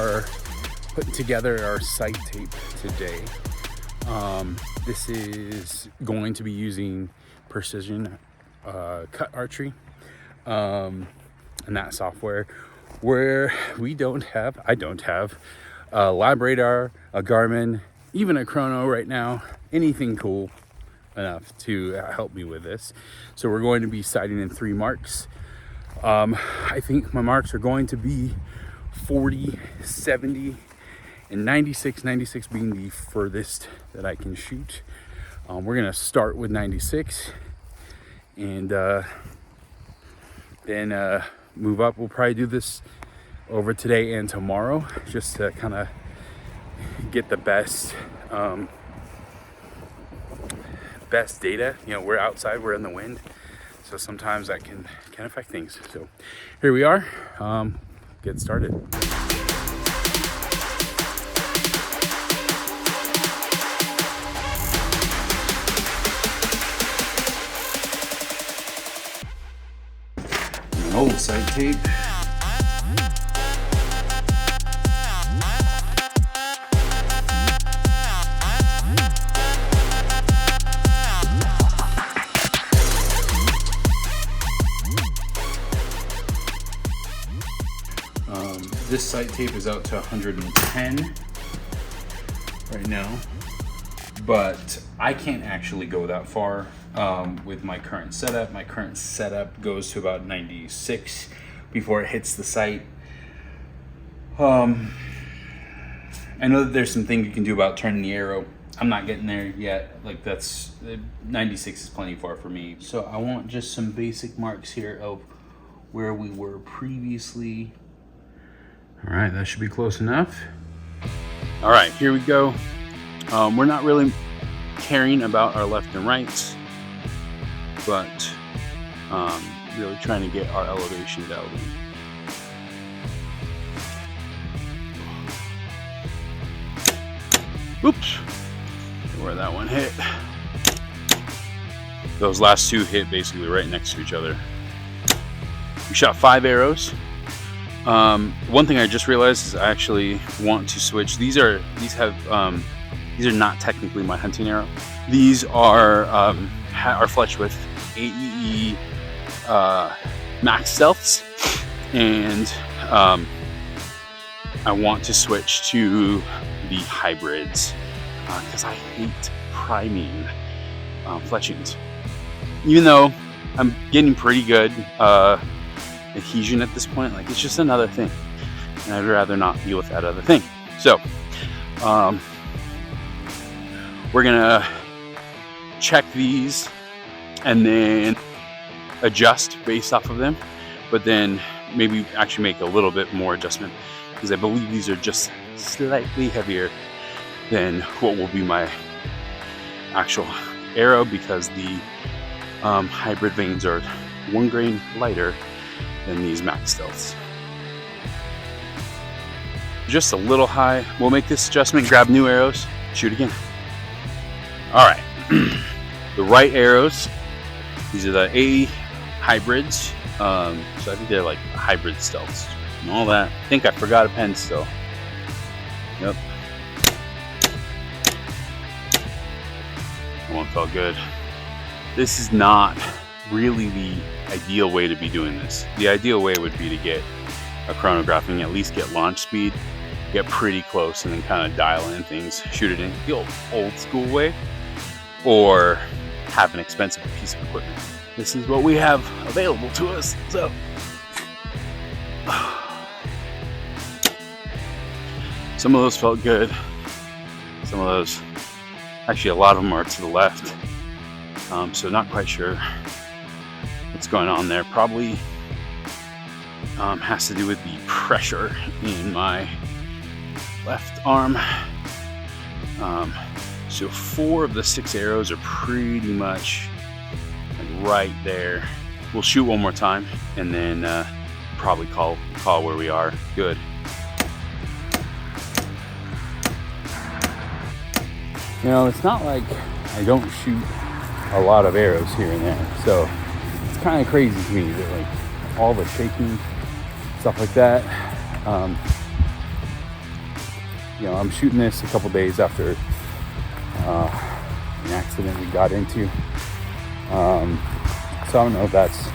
are putting together our sight tape today. This is going to be using Precision Cut Archery and that software, where I don't have a lab radar, a Garmin, even a chrono right now, anything cool enough to help me with this. So we're going to be sighting in 3 marks. I think my marks are going to be 40, 70, and 96 being the furthest that I can shoot. We're gonna start with 96 and then move up. We'll probably do this over today and tomorrow just to kind of get the best data. You know, we're outside, we're in the wind, so sometimes that can affect things. So here we are. Get started. An old sight tape. This sight tape is out to 110 right now, but I can't actually go that far with my current setup. My current setup goes to about 96 before it hits the sight. I know that there's some things you can do about turning the arrow. I'm not getting there yet. Like, that's 96 is plenty far for me. So I want just some basic marks here of where we were previously. All right, that should be close enough. All right, here we go. We're not really caring about our left and rights, but really trying to get our elevation dialed in. Oops, where that one hit. Those last 2 hit basically right next to each other. We shot 5 arrows. One thing I just realized is I actually want to switch. These are not technically my hunting arrow. These are fletched with AEE max stealths, and I want to switch to the hybrids because I hate priming fletchings. Even though I'm getting pretty good adhesion at this point, like, it's just another thing, and I'd rather not deal with that other thing. So we're gonna check these and then adjust based off of them, but then maybe actually make a little bit more adjustment, because I believe these are just slightly heavier than what will be my actual arrow, because the hybrid vanes are 1 grain lighter than these max stealths. Just a little high. We'll make this adjustment, grab new arrows, shoot again. All right, the right arrows, these are the A hybrids. So I think they're like hybrid stealths and all that. I think I forgot a pen still. Yep. That one felt good. This is not really the ideal way to be doing this. The ideal way would be to get a chronographing, at least get launch speed, get pretty close, and then kind of dial in things, shoot it in the old school way, or have an expensive piece of equipment. This is what we have available to us. So some of those felt good. Some of those, actually a lot of them are to the left. So not quite sure what's going on there. Probably has to do with the pressure in my left arm. So 4 of the 6 arrows are pretty much like right there. We'll shoot one more time and then probably call where we are. Good. You know, it's not like I don't shoot a lot of arrows here and there, so it's kind of crazy to me that, like, all the shaking stuff like that, you know, I'm shooting this a couple days after an accident we got into. So I don't know if that's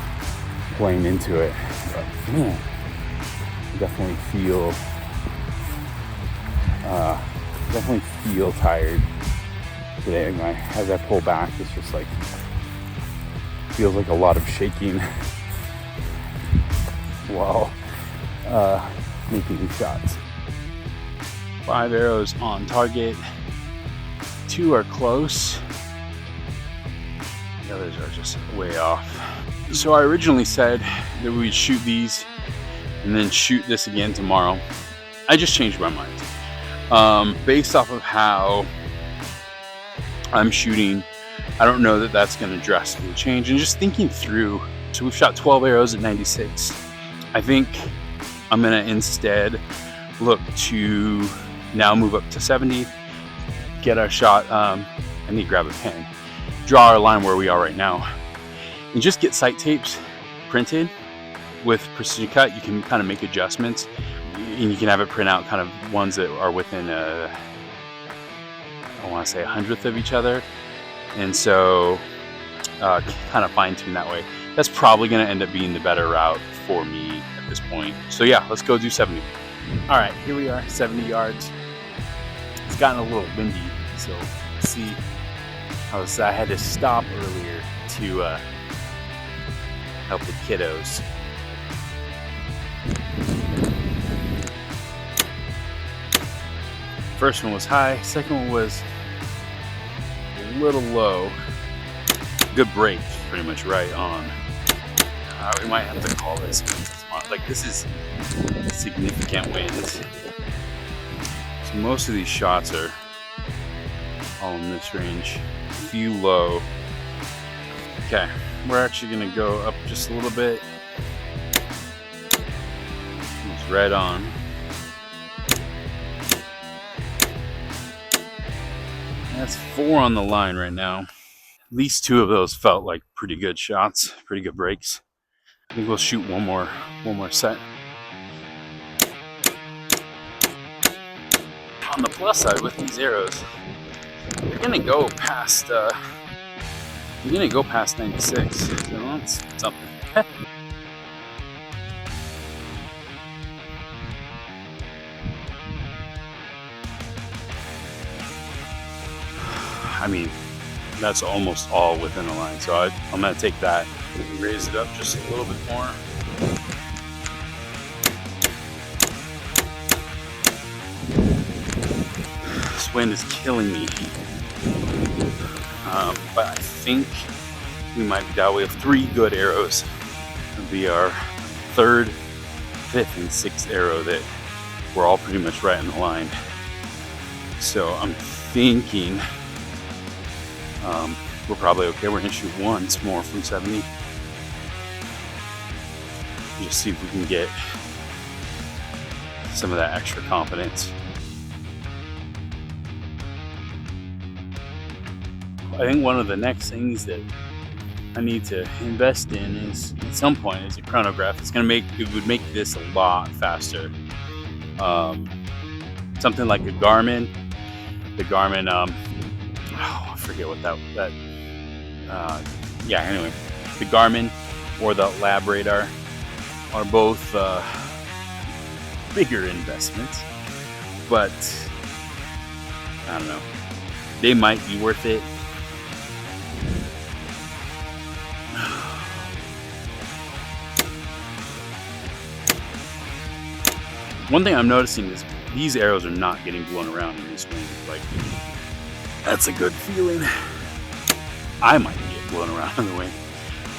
playing into it, but man, I definitely feel tired today. As I pull back, it's just like, feels like a lot of shaking while making these shots. 5 arrows on target, 2 are close, the others are just way off. So I originally said that we'd shoot these and then shoot this again tomorrow. I just changed my mind. Based off of how I'm shooting, I don't know that that's going to drastically change. And just thinking through, so we've shot 12 arrows at 96. I think I'm going to instead look to now move up to 70, get our shot. I need to grab a pen, draw our line where we are right now, and just get sight tapes printed with Precision Cut. You can kind of make adjustments, and you can have it print out kind of ones that are within I want to say 100th of each other, and so kind of fine tune that way. That's probably going to end up being the better route for me at this point. So yeah, let's go do 70. All right, here we are, 70 yards. It's gotten a little windy, so let's see how this. I had to stop earlier to help the kiddos. First one was high, second one was a little low. Good break, pretty much right on. We might have to call this. Like, this is significant winds. So most of these shots are all in this range. A few low. Okay, we're actually gonna go up just a little bit. It's right on. That's 4 on the line right now. At least 2 of those felt like pretty good shots, pretty good breaks. I think we'll shoot one more set. On the plus side with these arrows, they're gonna go past 96. So that's something. I mean, that's almost all within the line. So I'm gonna take that and raise it up just a little bit more. This wind is killing me. But I think we might be down. We have 3 good arrows. It'll be our 3rd, 5th, and 6th arrow that we're all pretty much right in the line. So I'm thinking we're probably okay. We're gonna shoot once more from 70. Just see if we can get some of that extra confidence. I think one of the next things that I need to invest in is, at some point, is a chronograph. It would make this a lot faster. Something like a Garmin. The Garmin, I forget what anyway, the Garmin or the Lab Radar are both bigger investments, but I don't know, they might be worth it. One thing I'm noticing is these arrows are not getting blown around in this wind. Like, that's a good feeling. I might get blown around in the wind.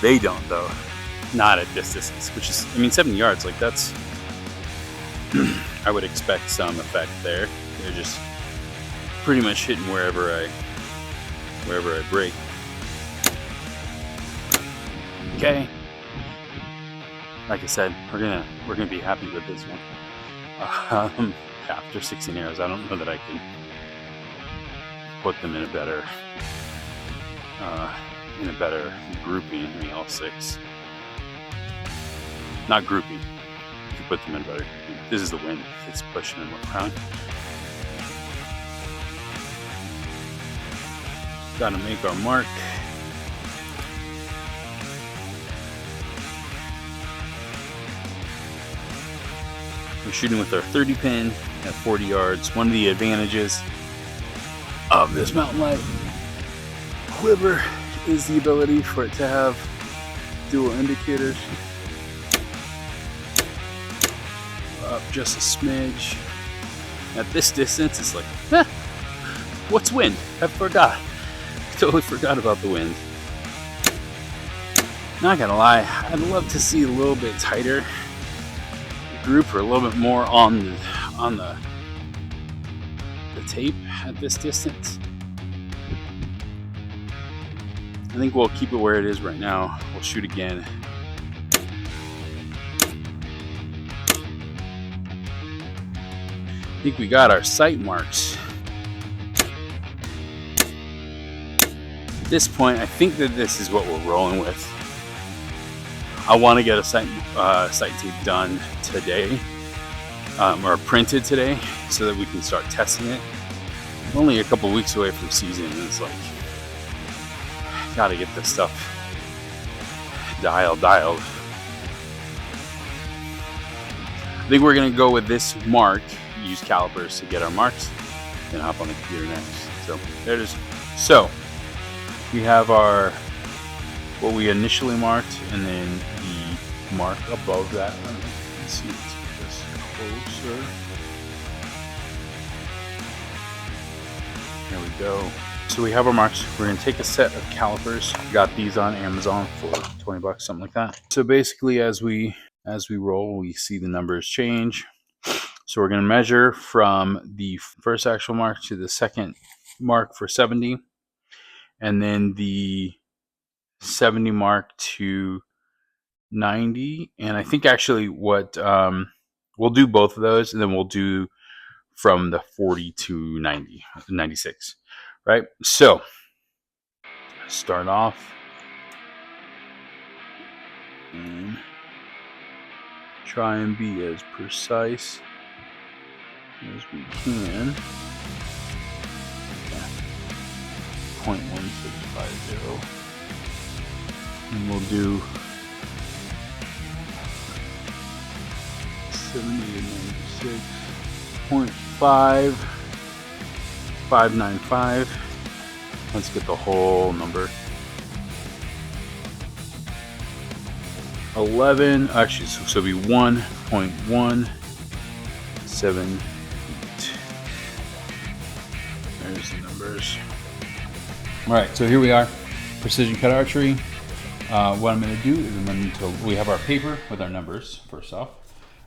They don't, though. Not at this distance, which is, 70 yards, like, that's, I would expect some effect there. They're just pretty much hitting wherever I break. Okay. Like I said, we're gonna be happy with this one. After 16 arrows, I don't know that I can put them in a better grouping. All 6. Not grouping. You put them in a better grouping. This is the wind. It's pushing them around. Gotta make our mark. We're shooting with our 30 pin at 40 yards. One of the advantages of this mountain light quiver is the ability for it to have dual indicators. Up just a smidge. At this distance, it's like, what's wind? I forgot. Totally forgot about the wind. Not gonna lie, I'd love to see a little bit tighter group or a little bit more on the tape at this distance. I think we'll keep it where it is right now. We'll shoot again. I think we got our sight marks. At this point, I think that this is what we're rolling with. I want to get a sight tape done today, or printed today, so that we can start testing it. I'm only a couple weeks away from season, and it's like, gotta get this stuff dialed. I think we're gonna go with this mark, use calipers to get our marks, then hop on the computer next. So there it is. So we have our, what we initially marked, and then the mark above that. Let's see, let's get this closer. There we go. So we have our marks. We're gonna take a set of calipers. Got these on Amazon for 20 bucks, something like that. So basically, as we roll, we see the numbers change. So we're gonna measure from the first actual mark to the second mark for 70, and then the 70 mark to 90. And I think actually what we'll do both of those, and then we'll do from the 40 to 90, 96. Right, so start off and try and be as precise as we can. 0.1650, and we'll do 70 to 96, 0.5. 595. Let's get the whole number. 11. Actually, so it'll be 1.178. There's the numbers. All right, so here we are, Precision Cut Archery. What I'm going to do is we have our paper with our numbers. First off,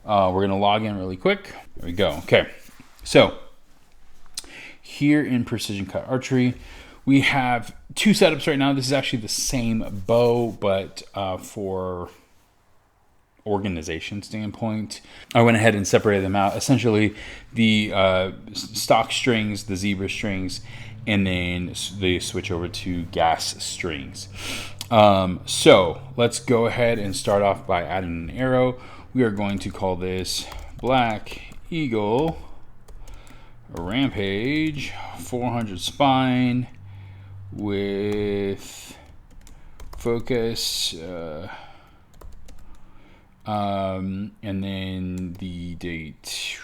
we're going to log in really quick. There we go. Okay, so here in Precision Cut Archery, we have two setups right now. This is actually the same bow, but for organization standpoint, I went ahead and separated them out. Essentially, the stock strings, the zebra strings, and then they switch over to gas strings. So let's go ahead and start off by adding an arrow. We are going to call this Black Eagle Rampage 400 spine with focus, and then the date.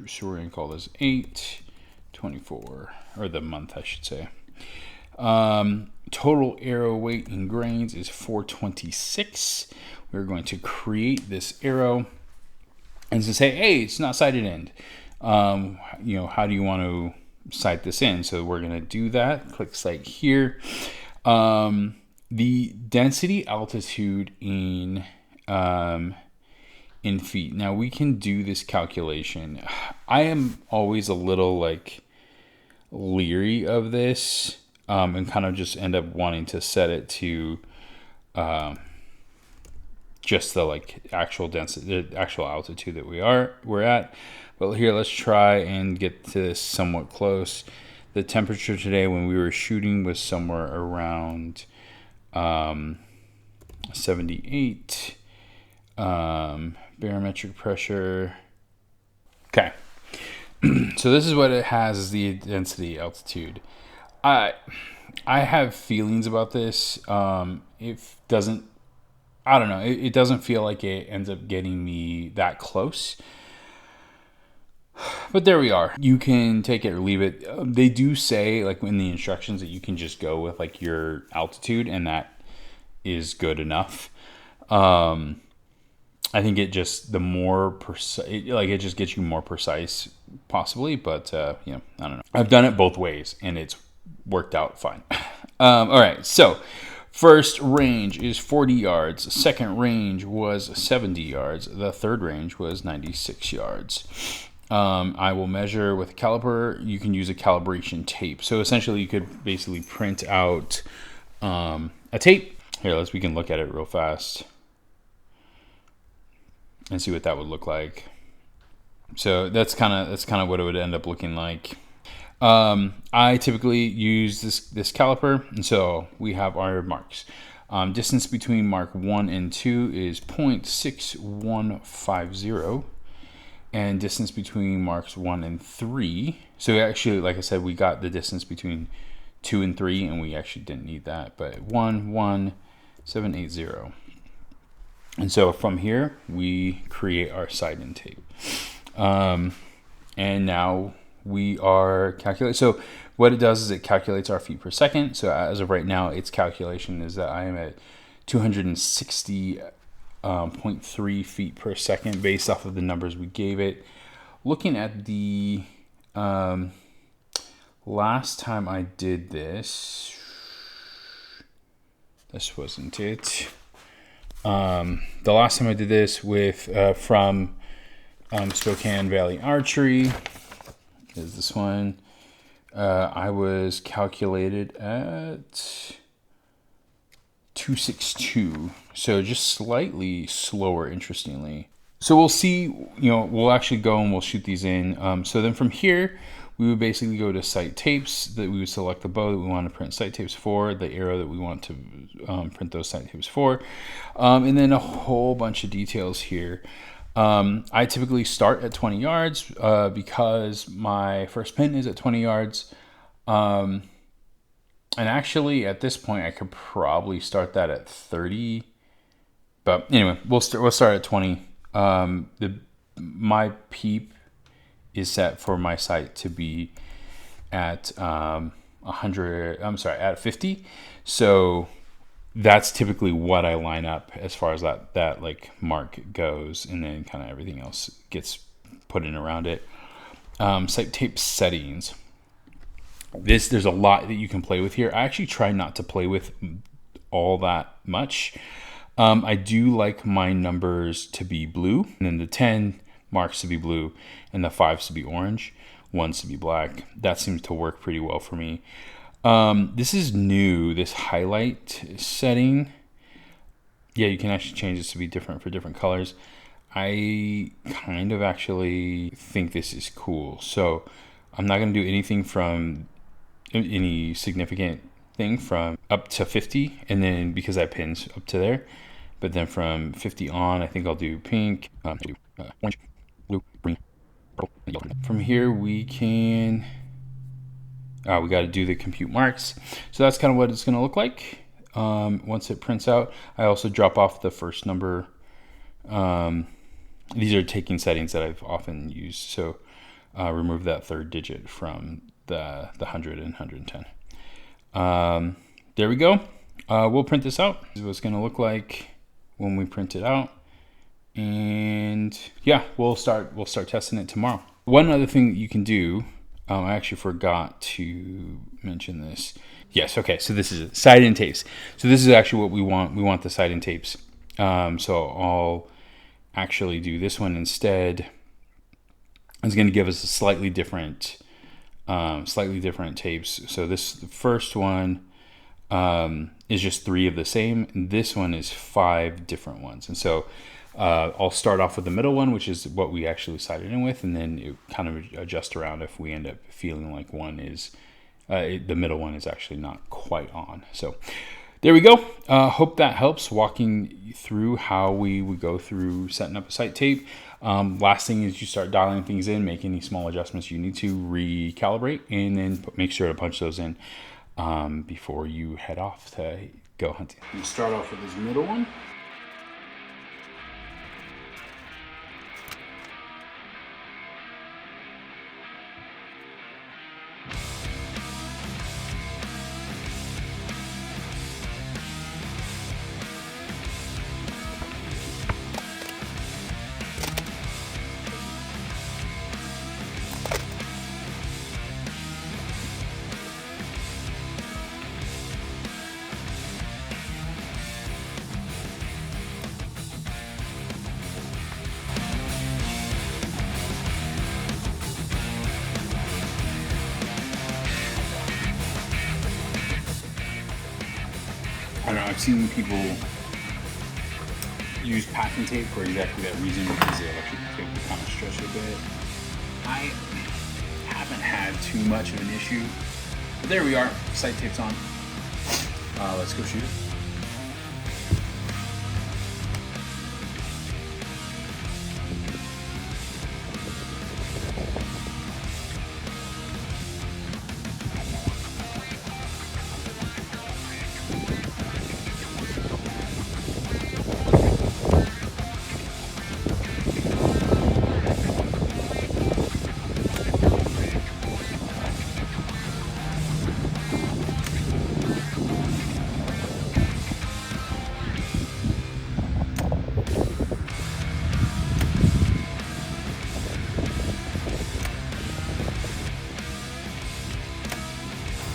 So we're gonna call this 8/24, or the month, I should say. Total arrow weight in grains is 426. We're going to create this arrow and to say, hey, it's not sighted in. How do you want to sight this in? So we're going to do that. Click sight here. The density altitude in feet. Now we can do this calculation. I am always a little leery of this, and kind of just end up wanting to set it to just the actual density, the actual altitude that we're at. But here, let's try and get to this somewhat close. The temperature today when we were shooting was somewhere around 78. Barometric pressure. Okay. So this is what it has as the density altitude. I have feelings about this. It doesn't, I don't know. It doesn't feel like it ends up getting me that close. But there we are. You can take it or leave it. They do say, like in the instructions, that you can just go with like your altitude, and that is good enough. I think it just the more precise, like it just gets you more precise, possibly. But you know, I don't know. I've done it both ways, and it's worked out fine. All right, so first range is 40 yards. Second range was 70 yards. The third range was 96 yards. I will measure with a caliper. You can use a calibration tape. So essentially, you could basically print out a tape. Here, we can look at it real fast and see what that would look like. So that's kind of what it would end up looking like. I typically use this caliper, and so we have our marks. Distance between mark 1 and 2 is 0.6150, and distance between marks 1 and 3. So actually, like I said, we got the distance between 2 and 3, and we actually didn't need that, but 11780. And so from here, we create our side end tape. And now we are calculating. So what it does is it calculates our feet per second. So as of right now, its calculation is that I am at 260.3 feet per second based off of the numbers we gave it. Looking at the last time I did this wasn't it. The last time I did this with from Spokane Valley Archery is this one. I was calculated at 262, so just slightly slower, interestingly. So we'll see, we'll actually go and we'll shoot these in. So then from here, we would basically go to sight tapes, that we would select the bow that we want to print sight tapes for, the arrow that we want to print those sight tapes for, and then a whole bunch of details here. I typically start at 20 yards because my first pin is at 20 yards. And actually, at this point, I could probably start that at 30. But anyway, we'll start at 20. My peep is set for my sight to be at 100. I'm sorry, at 50. So that's typically what I line up as far as that like mark goes, and then kind of everything else gets put in around it. Sight tape settings. There's a lot that you can play with here. I actually try not to play with all that much. I do like my numbers to be blue, and then the 10 marks to be blue, and the 5s to be orange, 1s to be black. That seems to work pretty well for me. This is new, this highlight setting. Yeah, you can actually change this to be different for different colors. I kind of actually think this is cool. So I'm not going to do anything from any significant thing from up to 50, and then because I pins up to there, but then from 50 on, I think I'll do pink, orange, blue, green, purple, and yellow. From here we can we got to do the compute marks. So that's kind of what it's going to look like once it prints out. I also drop off the first number. These are taking settings that I've often used. So remove that third digit from the 100 and 110. There we go. We'll print this out. This is what it's going to look like when we print it out. And yeah, we'll start testing it tomorrow. One other thing that you can do, I actually forgot to mention this. Yes, okay, so this is side end tapes. So this is actually what we want. We want the side end tapes. So I'll actually do this one instead. It's going to give us a slightly different tapes. So the first one is just 3 of the same. And this one is 5 different ones. And so I'll start off with the middle one, which is what we actually sided in with, and then it kind of adjust around if we end up feeling like one is the middle one is actually not quite on. So there we go. Hope that helps walking through how we would go through setting up a sight tape. Last thing is you start dialing things in, make any small adjustments you need to recalibrate, and then make sure to punch those in. before you head off to go hunting. You start off with this middle one. I don't know, I've seen people use packing tape for exactly that reason, because the electric tape will kind of stretch a bit. I haven't had too much of an issue. But there we are, sight tape's on. Let's go shoot it.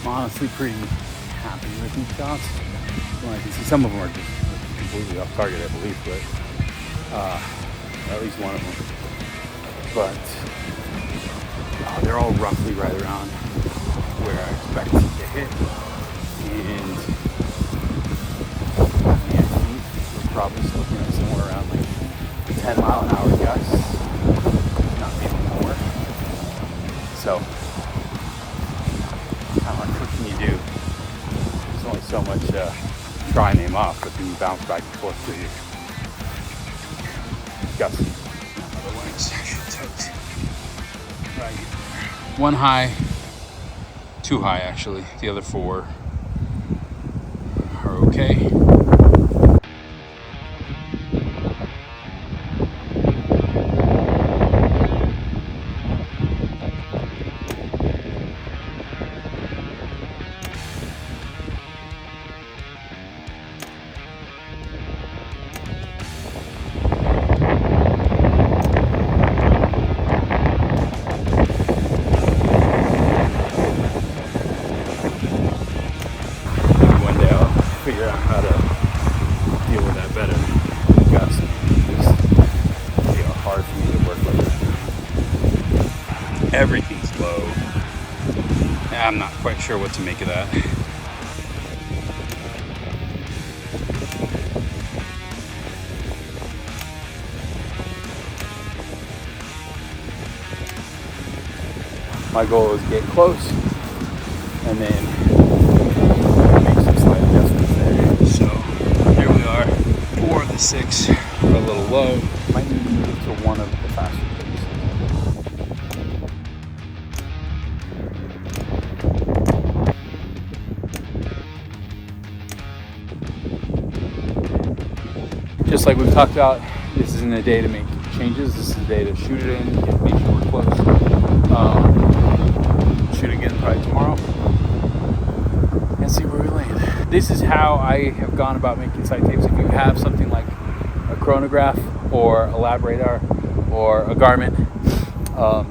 Honestly pretty happy with these shots. Well, I can see some of them are just completely off target, I believe, but at least one of them. But they're all roughly right around where I expect to hit. And we're probably still somewhere around like 10-mile-an-hour gusts, not maybe more. So you do. There's only so much try and aim off, but then you bounce back and forth to your gusty. Another one is actually toast. Right. One high, two high actually. The other four are okay. Figure out how to deal with that better. It's hard for me to work with. Everything's low. I'm not quite sure what to make of that. My goal is get close and then so here we are, 4 of the 6 are a little low. Might need to move to one of the faster paces. Just like we've talked about, this isn't a day to make changes. This is a day to shoot it in, make sure we're close. Shoot again probably tomorrow and see where we land. This is how I have gone about making sight tapes. If you have something like a chronograph or a lab radar or a Garmin,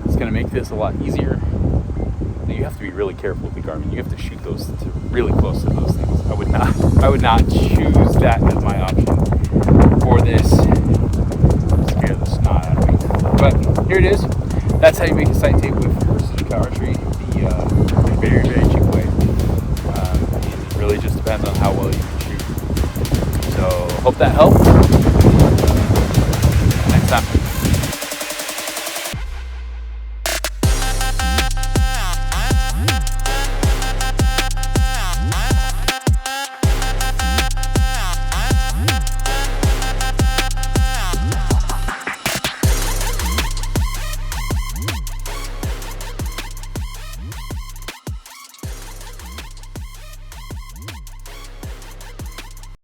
it's going to make this a lot easier. Now you have to be really careful with the Garmin. You have to shoot those really close to those things. I would not choose that as my option for this. Scare the snot out of me. But here it is. That's how you make a sight tape with Precision Cut Archery. The very, very cheap way. It really just depends on how well you can shoot. So hope that helped. Next time.